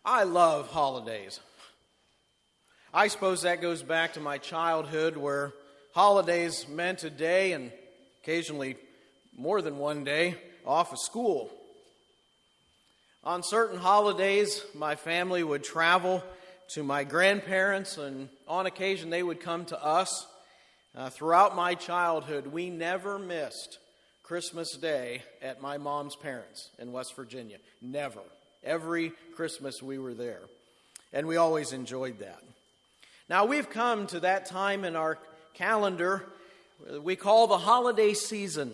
I love holidays. I suppose that goes back to my childhood where holidays meant a day and occasionally more than one day off of school. On certain holidays, my family would travel to my grandparents, and on occasion they would come to us. Throughout my childhood, we never missed Christmas Day at my mom's parents in West Virginia. Never. Every Christmas we were there, and we always enjoyed that. Now we've come to that time in our calendar we call the holiday season.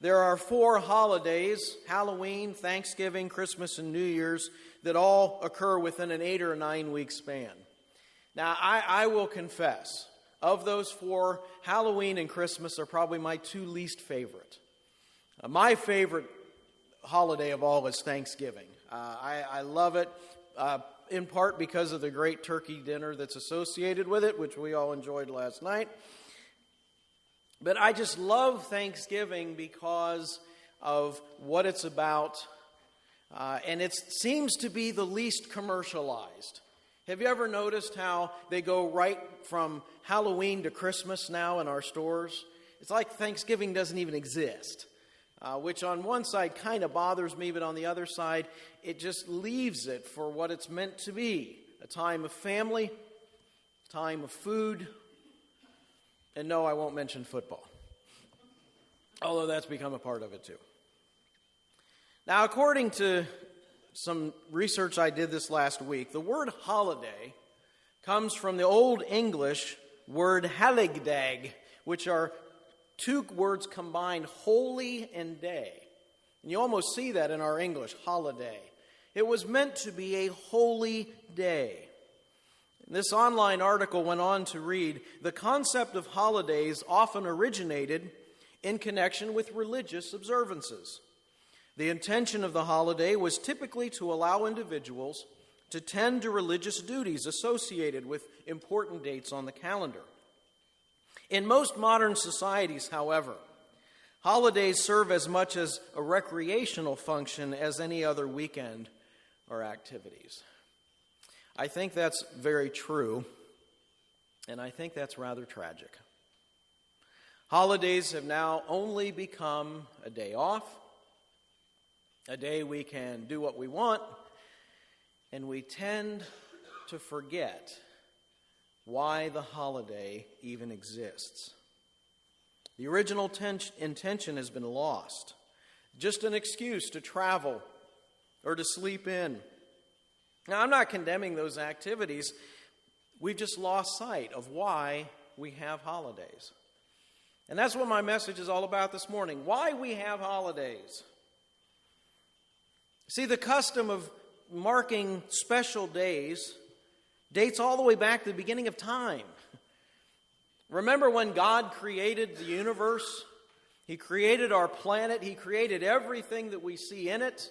There are 4 holidays, Halloween, Thanksgiving, Christmas, and New Year's, that all occur within an 8 or 9 week span. Now I will confess, of those 4, Halloween and Christmas are probably my 2 least favorite. My favorite holiday of all is Thanksgiving. I love it, in part because of the great turkey dinner that's associated with it, which we all enjoyed last night. But I just love Thanksgiving because of what it's about, and it seems to be the least commercialized. Have you ever noticed how they go right from Halloween to Christmas now in our stores? It's like Thanksgiving doesn't even exist. Which on one side kind of bothers me, but on the other side, it just leaves it for what it's meant to be. A time of family, a time of food, and no, I won't mention football. Although that's become a part of it too. Now, according to some research I did this last week, the word holiday comes from the Old English word haligdag, which are 2 words combined, holy and day. And you almost see that in our English, holiday. It was meant to be a holy day. This online article went on to read, the concept of holidays often originated in connection with religious observances. The intention of the holiday was typically to allow individuals to tend to religious duties associated with important dates on the calendar. In most modern societies, however, holidays serve as much as a recreational function as any other weekend or activities. I think that's very true, and I think that's rather tragic. Holidays have now only become a day off, a day we can do what we want, and we tend to forget why the holiday even exists. The original intention has been lost. Just an excuse to travel or to sleep in. Now, I'm not condemning those activities. We've just lost sight of why we have holidays. And that's what my message is all about this morning. Why we have holidays. See, the custom of marking special days dates all the way back to the beginning of time. Remember when God created the universe? He created our planet. He created everything that we see in it.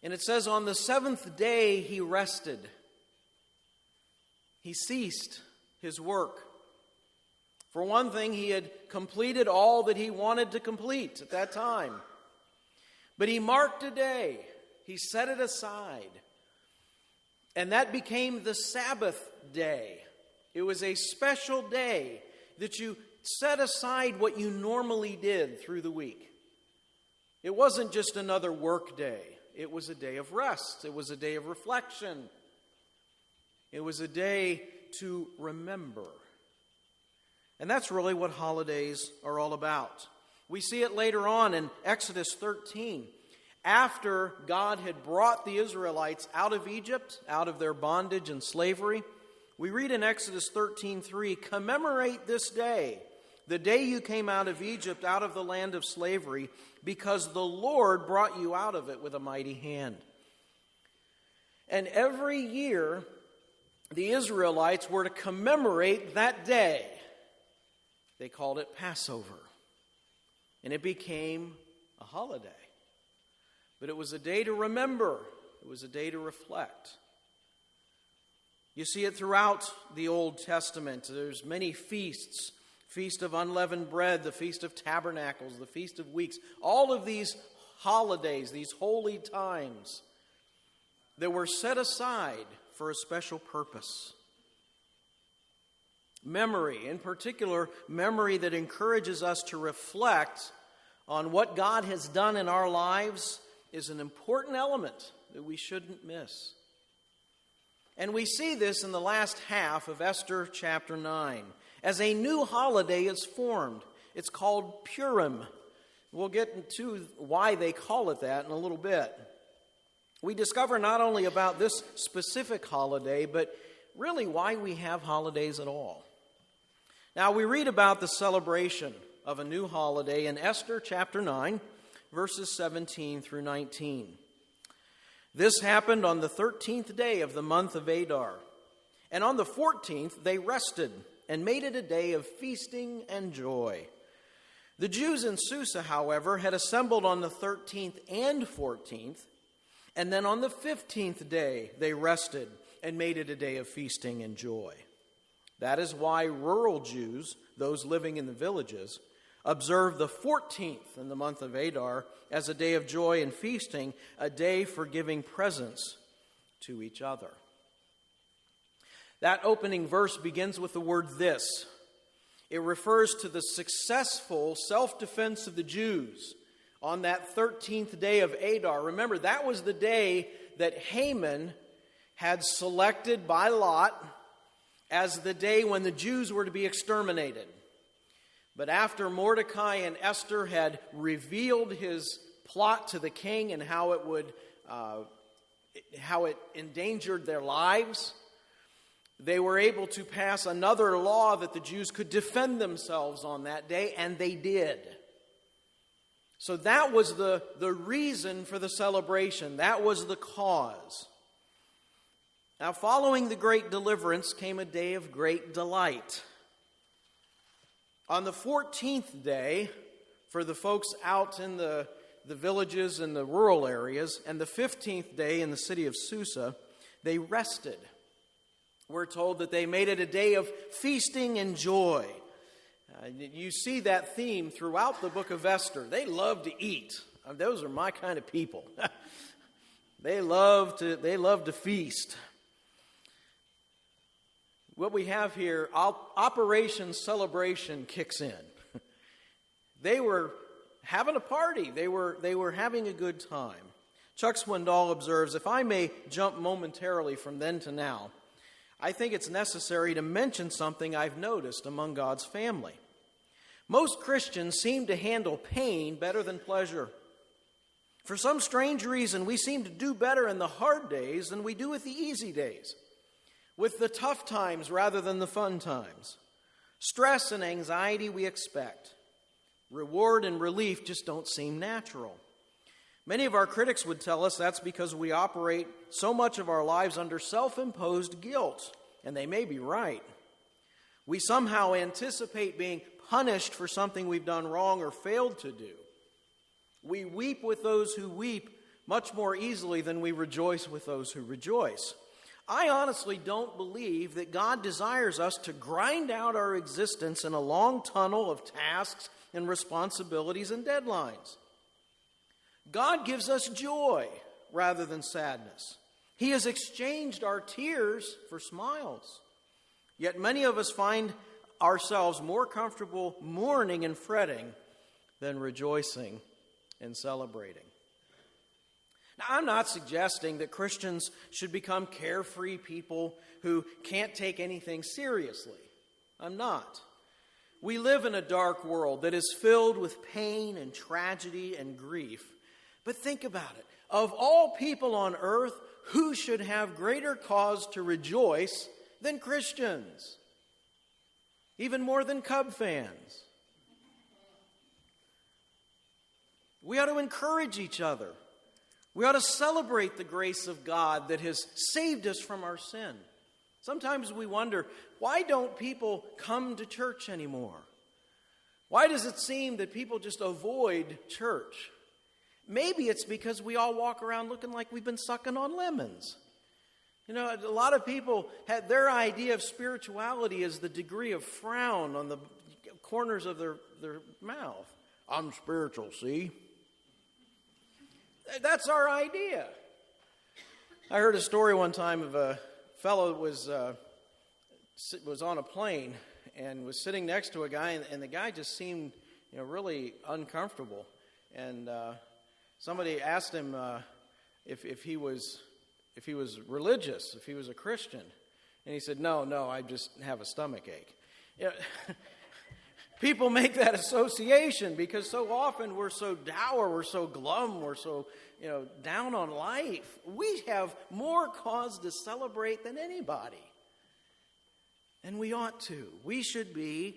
And it says on the 7th day he rested. He ceased his work. For one thing, he had completed all that he wanted to complete at that time. But he marked a day. He set it aside. And that became the Sabbath day. It was a special day that you set aside what you normally did through the week. It wasn't just another work day. It was a day of rest. It was a day of reflection. It was a day to remember. And that's really what holidays are all about. We see it later on in Exodus 13. After God had brought the Israelites out of Egypt, out of their bondage and slavery, we read in Exodus 13:3, commemorate this day, the day you came out of Egypt, out of the land of slavery, because the Lord brought you out of it with a mighty hand. And every year, the Israelites were to commemorate that day. They called it Passover. And it became a holiday. But it was a day to remember. It was a day to reflect. You see it throughout the Old Testament. There's many feasts. Feast of Unleavened Bread, the Feast of Tabernacles, the Feast of Weeks. All of these holidays, these holy times, that were set aside for a special purpose. Memory, in particular, memory that encourages us to reflect on what God has done in our lives, is an important element that we shouldn't miss. And we see this in the last half of Esther chapter 9, as a new holiday is formed. It's called Purim. We'll get into why they call it that in a little bit. We discover not only about this specific holiday, but really why we have holidays at all. Now, we read about the celebration of a new holiday in Esther chapter 9, verses 17 through 19. This happened on the 13th day of the month of Adar. And on the 14th they rested and made it a day of feasting and joy. The Jews in Susa, however, had assembled on the 13th and 14th, and then on the 15th day they rested and made it a day of feasting and joy. That is why rural Jews, those living in the villages, observe the 14th in the month of Adar as a day of joy and feasting, a day for giving presents to each other. That opening verse begins with the word "this." It refers to the successful self-defense of the Jews on that 13th day of Adar. Remember, that was the day that Haman had selected by lot as the day when the Jews were to be exterminated. But after Mordecai and Esther had revealed his plot to the king and how it endangered their lives, they were able to pass another law that the Jews could defend themselves on that day, and they did. So that was the reason for the celebration. That was the cause. Now, following the great deliverance came a day of great delight. On the 14th day, for the folks out in the villages and the rural areas, and the 15th day in the city of Susa, they rested. We're told that they made it a day of feasting and joy. You see that theme throughout the book of Esther. They love to eat. Those are my kind of people. They love to feast. What we have here, Operation Celebration kicks in. They were having a party. They were having a good time. Chuck Swindoll observes, if I may jump momentarily from then to now, I think it's necessary to mention something I've noticed among God's family. Most Christians seem to handle pain better than pleasure. For some strange reason, we seem to do better in the hard days than we do with the easy days, with the tough times rather than the fun times. Stress and anxiety we expect. Reward and relief just don't seem natural. Many of our critics would tell us that's because we operate so much of our lives under self-imposed guilt, and they may be right. We somehow anticipate being punished for something we've done wrong or failed to do. We weep with those who weep much more easily than we rejoice with those who rejoice. I honestly don't believe that God desires us to grind out our existence in a long tunnel of tasks and responsibilities and deadlines. God gives us joy rather than sadness. He has exchanged our tears for smiles. Yet many of us find ourselves more comfortable mourning and fretting than rejoicing and celebrating. Now, I'm not suggesting that Christians should become carefree people who can't take anything seriously. I'm not. We live in a dark world that is filled with pain and tragedy and grief. But think about it. Of all people on earth, who should have greater cause to rejoice than Christians? Even more than Cub fans. We ought to encourage each other. We ought to celebrate the grace of God that has saved us from our sin. Sometimes we wonder, why don't people come to church anymore? Why does it seem that people just avoid church? Maybe it's because we all walk around looking like we've been sucking on lemons. You know, a lot of people had their idea of spirituality as the degree of frown on the corners of their mouth. I'm spiritual, see? That's our idea. I heard a story one time of a fellow that was on a plane and was sitting next to a guy, and the guy just seemed, really uncomfortable. And somebody asked him if he was religious, if he was a Christian, and he said, "No, I just have a stomach ache." People make that association because so often we're so dour, we're so glum, we're so down on life. We have more cause to celebrate than anybody. And we ought to. We should be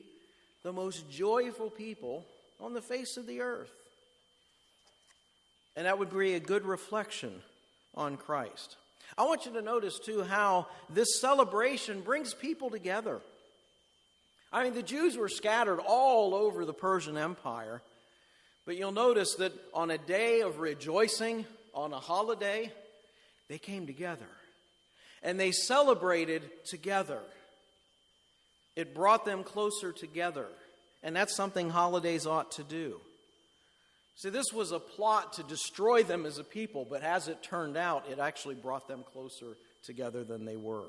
the most joyful people on the face of the earth. And that would be a good reflection on Christ. I want you to notice, too, how this celebration brings people together. I mean, the Jews were scattered all over the Persian Empire. But you'll notice that on a day of rejoicing, on a holiday, they came together. And they celebrated together. It brought them closer together. And that's something holidays ought to do. See, this was a plot to destroy them as a people, but as it turned out, it actually brought them closer together than they were.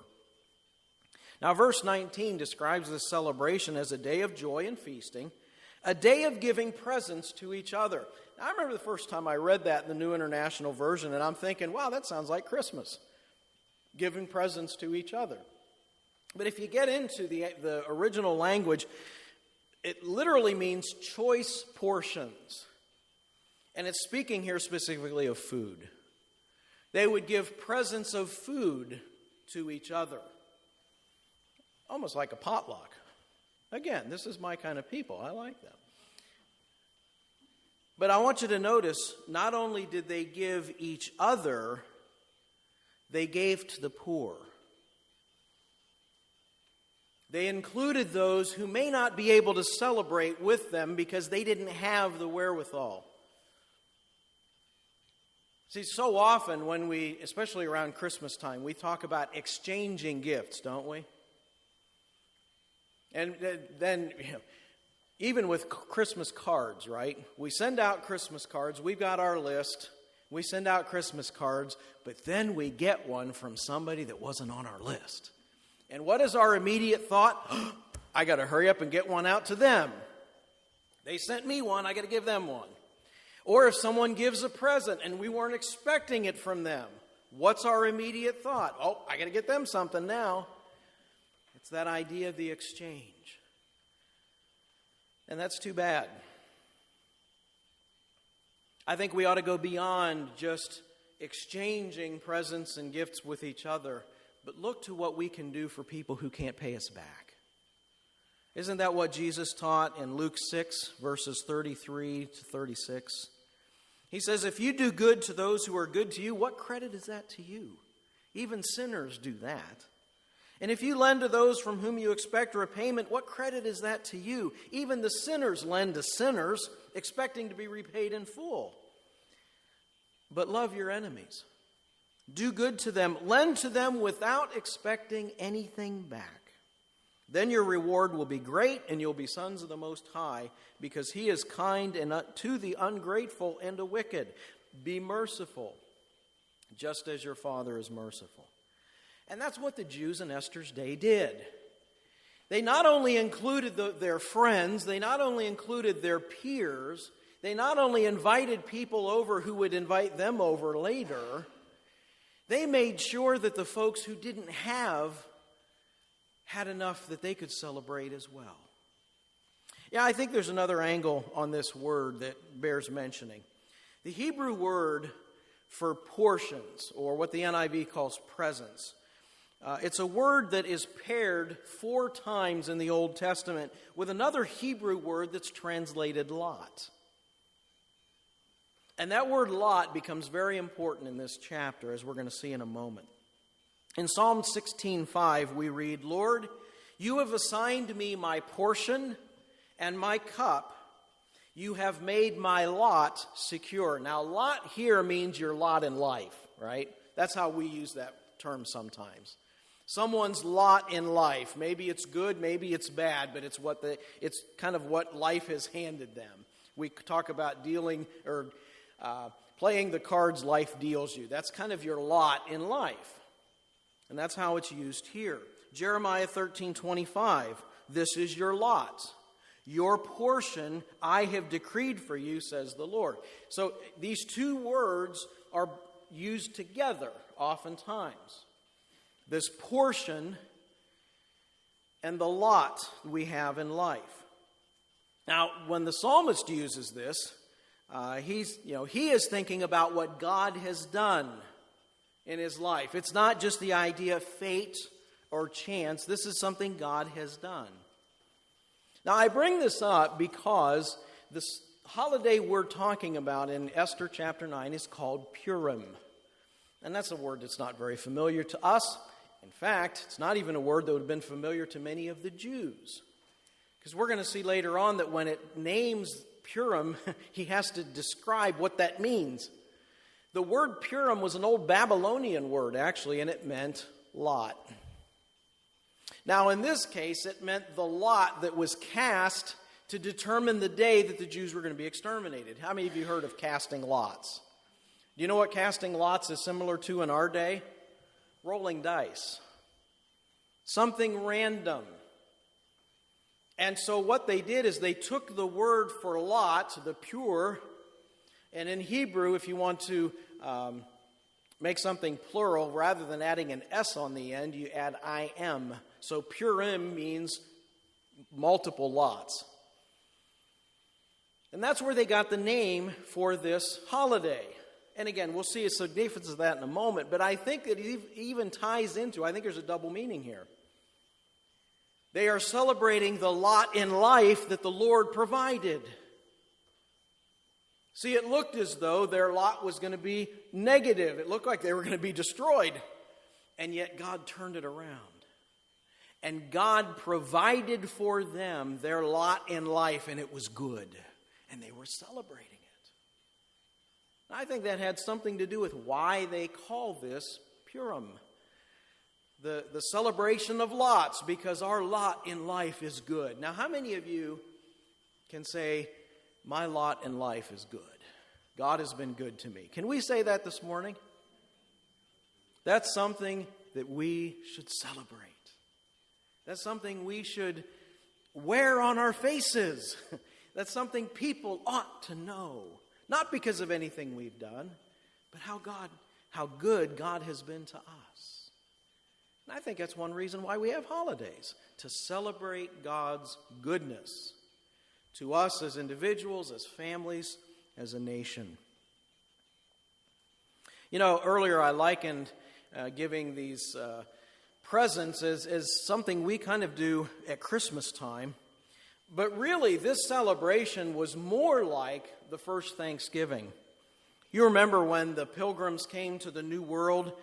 Now, verse 19 describes this celebration as a day of joy and feasting, a day of giving presents to each other. Now, I remember the first time I read that in the New International Version, and I'm thinking, wow, that sounds like Christmas, giving presents to each other. But if you get into the original language, it literally means choice portions. And it's speaking here specifically of food. They would give presents of food to each other. Almost like a potluck. Again, this is my kind of people. I like them. But I want you to notice, not only did they give each other, they gave to the poor. They included those who may not be able to celebrate with them because they didn't have the wherewithal. See, so often when we, especially around Christmas time, we talk about exchanging gifts, don't we? And then, even with Christmas cards, right? We send out Christmas cards. We've got our list. We send out Christmas cards, but then we get one from somebody that wasn't on our list. And what is our immediate thought? I got to hurry up and get one out to them. They sent me one. I got to give them one. Or if someone gives a present and we weren't expecting it from them, what's our immediate thought? Oh, I got to get them something now. It's that idea of the exchange. And that's too bad. I think we ought to go beyond just exchanging presents and gifts with each other, but look to what we can do for people who can't pay us back. Isn't that what Jesus taught in Luke 6, verses 33 to 36? He says, if you do good to those who are good to you, what credit is that to you? Even sinners do that. And if you lend to those from whom you expect repayment, what credit is that to you? Even the sinners lend to sinners, expecting to be repaid in full. But love your enemies. Do good to them. Lend to them without expecting anything back. Then your reward will be great, and you'll be sons of the Most High, because He is kind to the ungrateful and the wicked. Be merciful, just as your Father is merciful. And that's what the Jews in Esther's day did. They not only included their friends, they not only included their peers, they not only invited people over who would invite them over later, they made sure that the folks who didn't have had enough that they could celebrate as well. Yeah, I think there's another angle on this word that bears mentioning. The Hebrew word for portions, or what the NIV calls presents, it's a word that is paired 4 times in the Old Testament with another Hebrew word that's translated lot. And that word lot becomes very important in this chapter, as we're going to see in a moment. In Psalm 16:5, we read, Lord, you have assigned me my portion and my cup. You have made my lot secure. Now, lot here means your lot in life, right? That's how we use that term sometimes. Someone's lot in life. Maybe it's good, maybe it's bad, but it's kind of what life has handed them. We talk about dealing or playing the cards life deals you. That's kind of your lot in life. And that's how it's used here. Jeremiah 13:25, this is your lot. Your portion I have decreed for you, says the Lord. So these two words are used together oftentimes. This portion and the lot we have in life. Now, when the psalmist uses this, he is thinking about what God has done in his life. It's not just the idea of fate or chance. This is something God has done. Now, I bring this up because this holiday we're talking about in Esther chapter 9 is called Purim. And that's a word that's not very familiar to us. In fact, it's not even a word that would have been familiar to many of the Jews. Because we're going to see later on that when it names Purim, he has to describe what that means. The word Purim was an old Babylonian word, actually, and it meant lot. Now, in this case, it meant the lot that was cast to determine the day that the Jews were going to be exterminated. How many of you heard of casting lots? Do you know what casting lots is similar to in our day? Rolling dice. Something random. And so what they did is they took the word for lot, the pure, and in Hebrew, if you want to make something plural, rather than adding an S on the end, you add I-M. So Purim means multiple lots. And that's where they got the name for this holiday. And again, we'll see a significance of that in a moment, but I think that it even ties into, I think there's a double meaning here. They are celebrating the lot in life that the Lord provided. See, it looked as though their lot was going to be negative. It looked like they were going to be destroyed. And yet God turned it around. And God provided for them their lot in life, and it was good. And they were celebrating it. I think that had something to do with why they call this Purim. The celebration of lots, because our lot in life is good. Now, how many of you can say, my lot in life is good? God has been good to me. Can we say that this morning? That's something that we should celebrate. That's something we should wear on our faces. That's something people ought to know. Not because of anything we've done, but how good God has been to us. And I think that's one reason why we have holidays, to celebrate God's goodness to us as individuals, as families, as a nation. You know, earlier I likened giving these presents as something we kind of do at Christmas time. But really, this celebration was more like the first Thanksgiving. You remember when the pilgrims came to the New World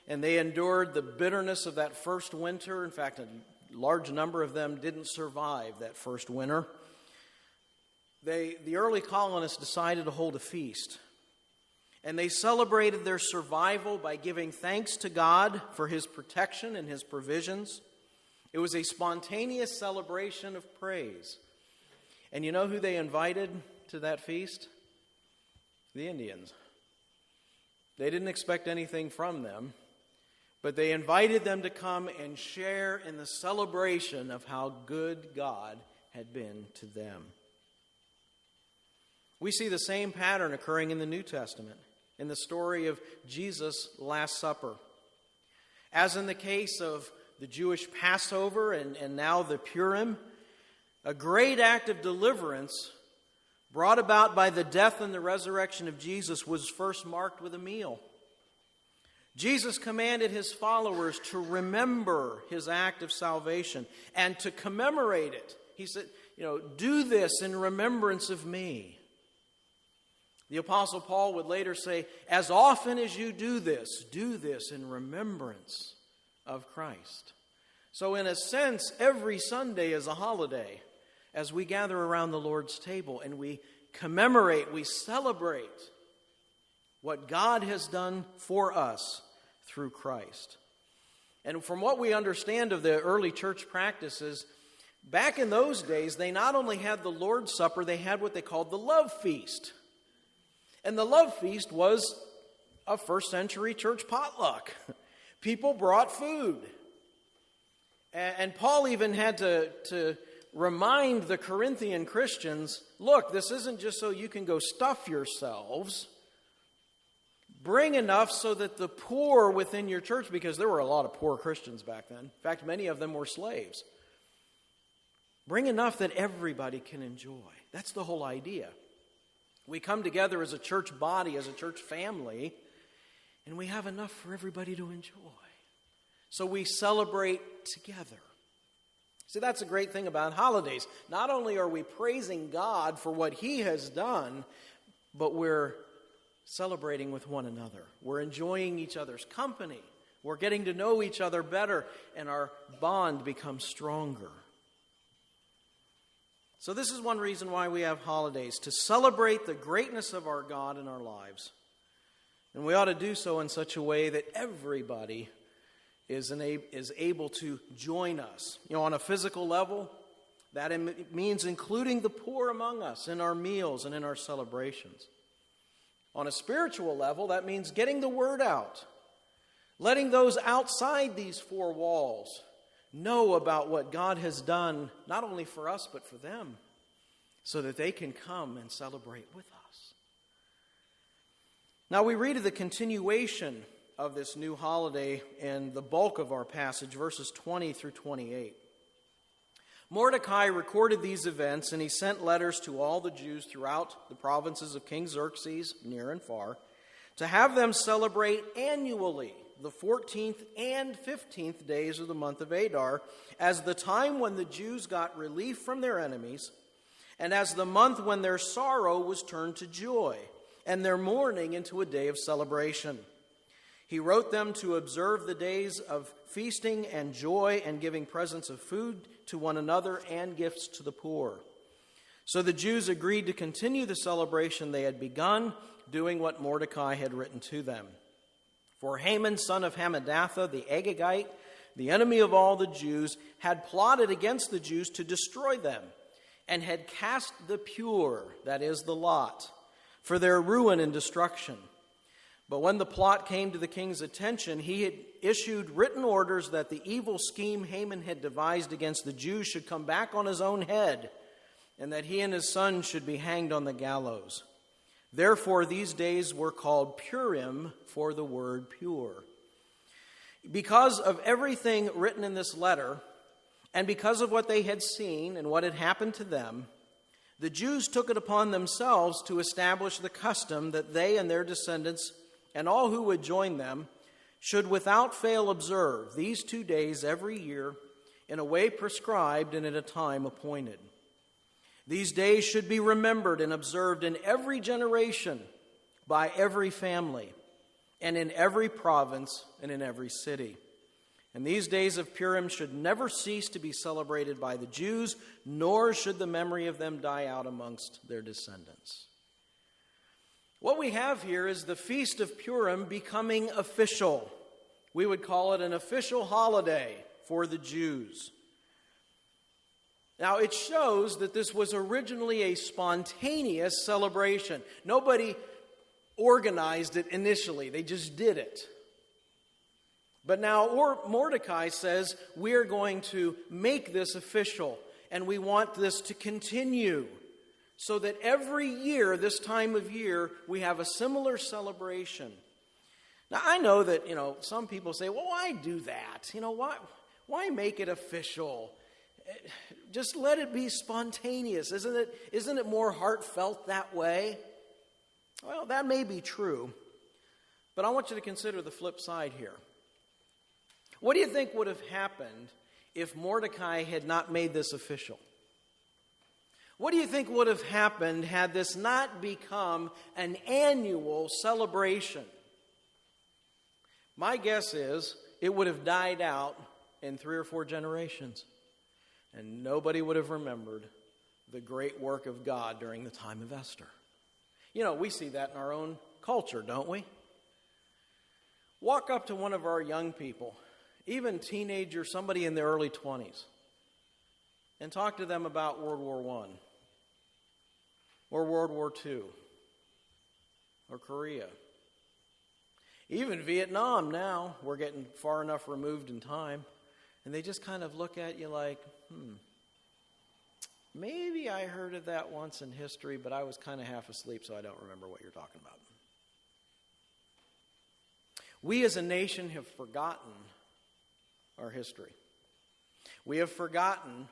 and they endured the bitterness of that first winter. In fact, a large number of them didn't survive that first winter. The early colonists decided to hold a feast. And they celebrated their survival by giving thanks to God for his protection and his provisions. It was a spontaneous celebration of praise. And you know who they invited to that feast? The Indians. They didn't expect anything from them, but they invited them to come and share in the celebration of how good God had been to them. We see the same pattern occurring in the New Testament, in the story of Jesus' Last Supper. As in the case of the Jewish Passover and now the Purim, a great act of deliverance brought about by the death and the resurrection of Jesus was first marked with a meal. Jesus commanded his followers to remember his act of salvation and to commemorate it. He said, do this in remembrance of me. The Apostle Paul would later say, as often as you do this in remembrance of Christ. So in a sense, every Sunday is a holiday as we gather around the Lord's table and we commemorate, we celebrate what God has done for us through Christ. And from what we understand of the early church practices, back in those days, they not only had the Lord's Supper, they had what they called the love feast. And the love feast was a first century church potluck. People brought food. And Paul even had to remind the Corinthian Christians, look, this isn't just so you can go stuff yourselves. Bring enough so that the poor within your church, because there were a lot of poor Christians back then. In fact, many of them were slaves. Bring enough that everybody can enjoy. That's the whole idea. We come together as a church body, as a church family, and we have enough for everybody to enjoy. So we celebrate together. See, that's a great thing about holidays. Not only are we praising God for what He has done, but we're celebrating with one another. We're enjoying each other's company. We're getting to know each other better, and our bond becomes stronger. So this is one reason why we have holidays, to celebrate the greatness of our God in our lives. And we ought to do so in such a way that everybody is able to join us. On a physical level, that means including the poor among us in our meals and in our celebrations. On a spiritual level, that means getting the word out, letting those outside these four walls know about what God has done, not only for us, but for them, so that they can come and celebrate with us. Now we read of the continuation of this new holiday in the bulk of our passage, verses 20 through 28. Mordecai recorded these events, and he sent letters to all the Jews throughout the provinces of King Xerxes, near and far, to have them celebrate annually the 14th and 15th days of the month of Adar, as the time when the Jews got relief from their enemies, and as the month when their sorrow was turned to joy, and their mourning into a day of celebration. He wrote them to observe the days of feasting and joy and giving presents of food to one another and gifts to the poor. So the Jews agreed to continue the celebration they had begun, doing what Mordecai had written to them. For Haman, son of Hammedatha, the Agagite, the enemy of all the Jews, had plotted against the Jews to destroy them, and had cast the pure, that is, the lot, for their ruin and destruction. But when the plot came to the king's attention, he had issued written orders that the evil scheme Haman had devised against the Jews should come back on his own head, and that he and his son should be hanged on the gallows. Therefore, these days were called Purim, for the word pure. Because of everything written in this letter, and because of what they had seen and what had happened to them, the Jews took it upon themselves to establish the custom that they and their descendants and all who would join them should without fail observe these 2 days every year in a way prescribed and at a time appointed. These days should be remembered and observed in every generation, by every family, and in every province and in every city. And these days of Purim should never cease to be celebrated by the Jews, nor should the memory of them die out amongst their descendants. What we have here is the Feast of Purim becoming official. We would call it an official holiday for the Jews. Now, it shows that this was originally a spontaneous celebration. Nobody organized it initially. They just did it. But now Mordecai says, we're going to make this official, and we want this to continue, so that every year, this time of year, we have a similar celebration. Now, I know that, some people say, well, why do that? Why make it official? Just let it be spontaneous. Isn't it more heartfelt that way? Well, that may be true, but I want you to consider the flip side here. What do you think would have happened if Mordecai had not made this official? What do you think would have happened had this not become an annual celebration? My guess is it would have died out in 3 or 4 generations, and nobody would have remembered the great work of God during the time of Esther. We see that in our own culture, don't we? Walk up to one of our young people, even teenagers, somebody in their early 20s, and talk to them about World War I or World War II or Korea. Even Vietnam now, we're getting far enough removed in time, and they just kind of look at you like, maybe I heard of that once in history, but I was kind of half asleep, so I don't remember what you're talking about. We as a nation have forgotten our history. We have forgotten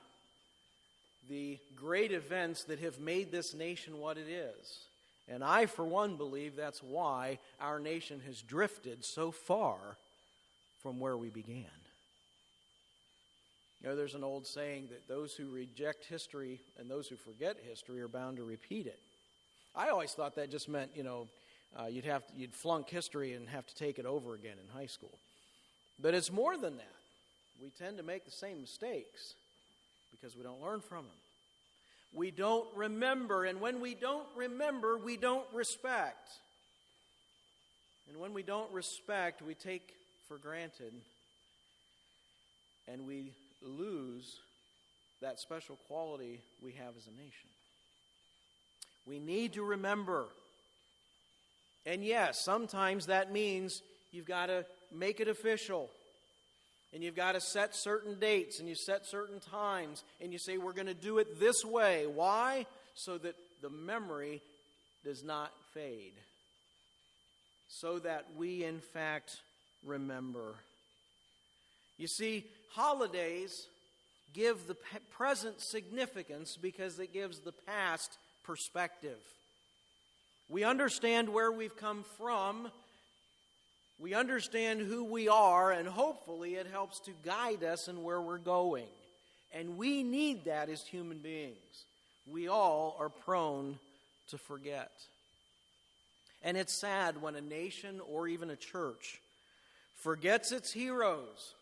the great events that have made this nation what it is. And I, for one, believe that's why our nation has drifted so far from where we began. You know, there's an old saying that those who reject history and those who forget history are bound to repeat it. I always thought that just meant, you'd flunk history and have to take it over again in high school. But it's more than that. We tend to make the same mistakes because we don't learn from them. We don't remember, and when we don't remember, we don't respect. And when we don't respect, we take for granted, and we lose that special quality we have as a nation. We need to remember. And yes, sometimes that means you've got to make it official. And you've got to set certain dates, and you set certain times, and you say, we're going to do it this way. Why? So that the memory does not fade. So that we, in fact, remember. You see, holidays give the present significance because it gives the past perspective. We understand where we've come from. We understand who we are, and hopefully it helps to guide us in where we're going. And we need that as human beings. We all are prone to forget. And it's sad when a nation or even a church forgets its heroes,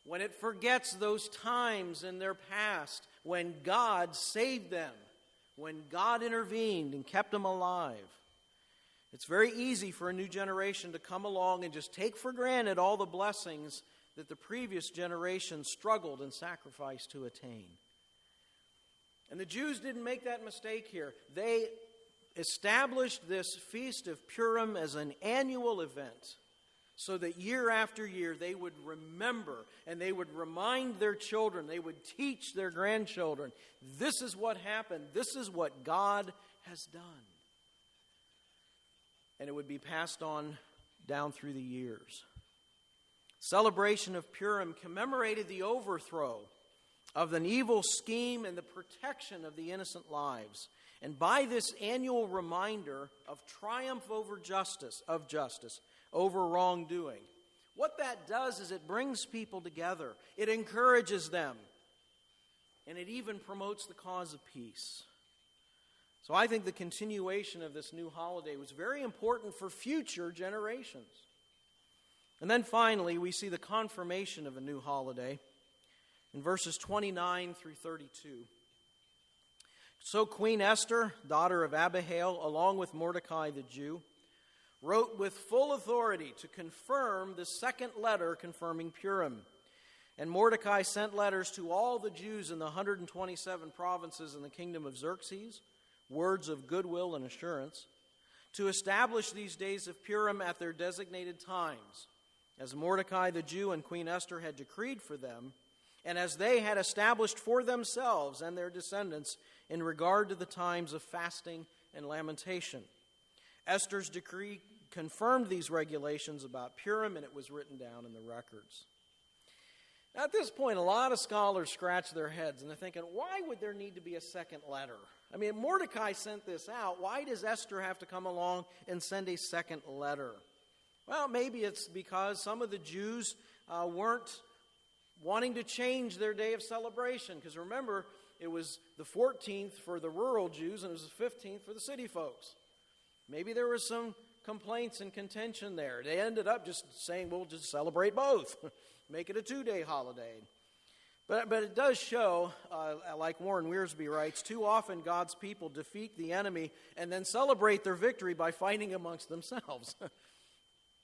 when it forgets those times in their past when God saved them, when God intervened and kept them alive. It's very easy for a new generation to come along and just take for granted all the blessings that the previous generation struggled and sacrificed to attain. And the Jews didn't make that mistake here. They established this Feast of Purim as an annual event so that year after year they would remember and they would remind their children, they would teach their grandchildren, this is what happened, this is what God has done. And it would be passed on down through the years. Celebration of Purim commemorated the overthrow of an evil scheme and the protection of the innocent lives. And by this annual reminder of triumph over justice, over wrongdoing, what that does is it brings people together. It encourages them. And it even promotes the cause of peace. So I think the continuation of this new holiday was very important for future generations. And then finally, we see the confirmation of a new holiday in verses 29 through 32. So Queen Esther, daughter of Abihail, along with Mordecai the Jew, wrote with full authority to confirm the second letter confirming Purim. And Mordecai sent letters to all the Jews in the 127 provinces in the kingdom of Xerxes, words of goodwill and assurance, to establish these days of Purim at their designated times, as Mordecai the Jew and Queen Esther had decreed for them, and as they had established for themselves and their descendants in regard to the times of fasting and lamentation. Esther's decree confirmed these regulations about Purim, and it was written down in the records. At this point, a lot of scholars scratch their heads, and they're thinking, why would there need to be a second letter? I mean, Mordecai sent this out. Why does Esther have to come along and send a second letter? Well, maybe it's because some of the Jews weren't wanting to change their day of celebration. Because remember, it was the 14th for the rural Jews, and it was the 15th for the city folks. Maybe there was some complaints and contention there. They ended up just saying, we'll just celebrate both. Make it a 2-day holiday. But it does show, like Warren Wiersbe writes, too often God's people defeat the enemy and then celebrate their victory by fighting amongst themselves.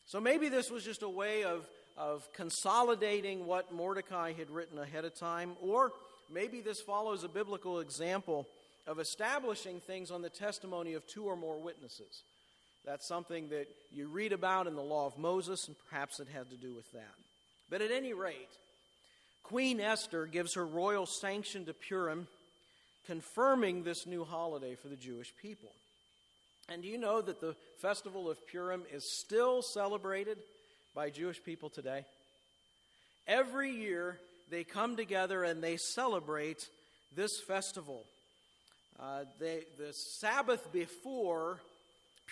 So maybe this was just a way of consolidating what Mordecai had written ahead of time, or maybe this follows a biblical example of establishing things on the testimony of 2 or more witnesses. That's something that you read about in the law of Moses, and perhaps it had to do with that. But at any rate, Queen Esther gives her royal sanction to Purim, confirming this new holiday for the Jewish people. And do you know that the festival of Purim is still celebrated by Jewish people today? Every year they come together and they celebrate this festival. The Sabbath before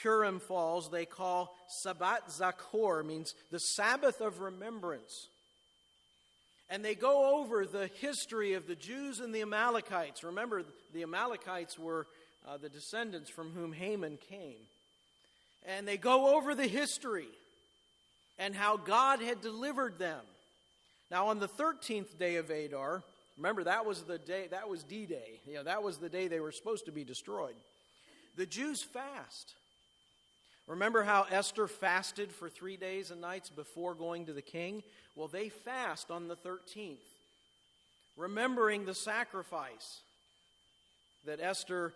Purim falls, they call Sabbat Zakor, means the Sabbath of remembrance. And they go over the history of the Jews and the Amalekites. Remember, the Amalekites were the descendants from whom Haman came. And they go over the history and how God had delivered them. Now, on the 13th day of Adar, remember that was the day, that was D-Day. That was the day they were supposed to be destroyed. The Jews fast. Remember how Esther fasted for 3 days and nights before going to the king? Well, they fast on the 13th, remembering the sacrifice that Esther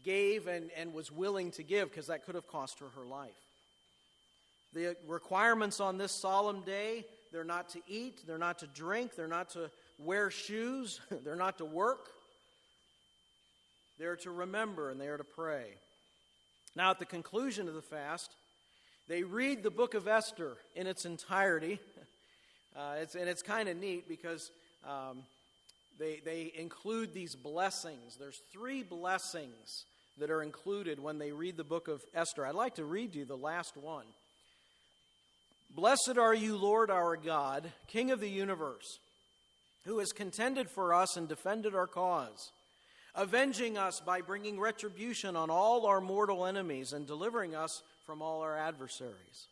gave and was willing to give, because that could have cost her her life. The requirements on this solemn day: they're not to eat, they're not to drink, they're not to wear shoes, they're not to work. They're to remember and they are to pray. Now, at the conclusion of the fast, they read the book of Esther in its entirety. It's kind of neat because they include these blessings. There's 3 blessings that are included when they read the book of Esther. I'd like to read you the last one. Blessed are you, Lord our God, King of the universe, who has contended for us and defended our cause, avenging us by bringing retribution on all our mortal enemies and delivering us from all our adversaries.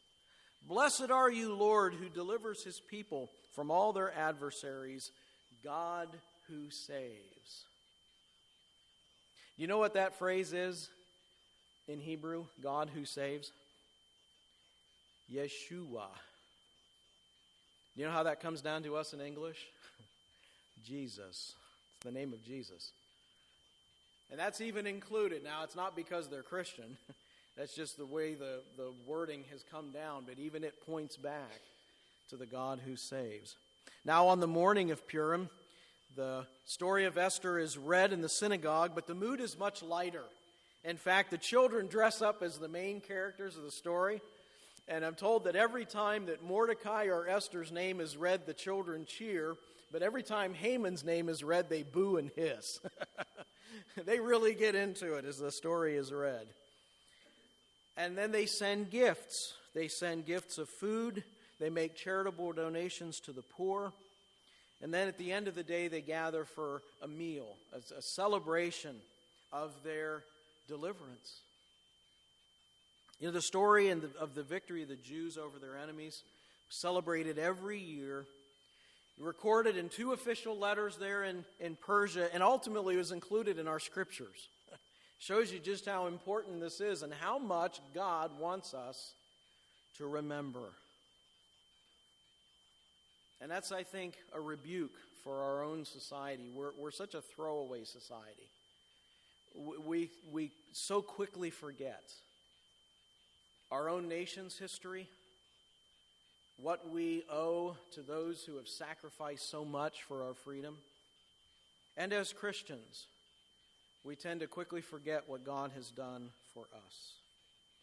Blessed are you, Lord, who delivers his people from all their adversaries, God who saves. You know what that phrase is in Hebrew, God who saves? Yeshua. You know how that comes down to us in English? Jesus. It's the name of Jesus. And that's even included. Now, it's not because they're Christian. That's just the way the wording has come down. But even it points back to the God who saves. Now, on the morning of Purim, the story of Esther is read in the synagogue, but the mood is much lighter. In fact, the children dress up as the main characters of the story. And I'm told that every time that Mordecai or Esther's name is read, the children cheer. But every time Haman's name is read, they boo and hiss. They really get into it as the story is read. And then they send gifts. They send gifts of food. They make charitable donations to the poor. And then at the end of the day, they gather for a meal, a celebration of their deliverance. You know, the story of the victory of the Jews over their enemies, celebrated every year, recorded in 2 official letters there in Persia, and ultimately was included in our scriptures. Shows you just how important this is and how much God wants us to remember. And that's, I think, a rebuke for our own society. We're such a throwaway society. We so quickly forget our own nation's history, what we owe to those who have sacrificed so much for our freedom. And as Christians, we tend to quickly forget what God has done for us.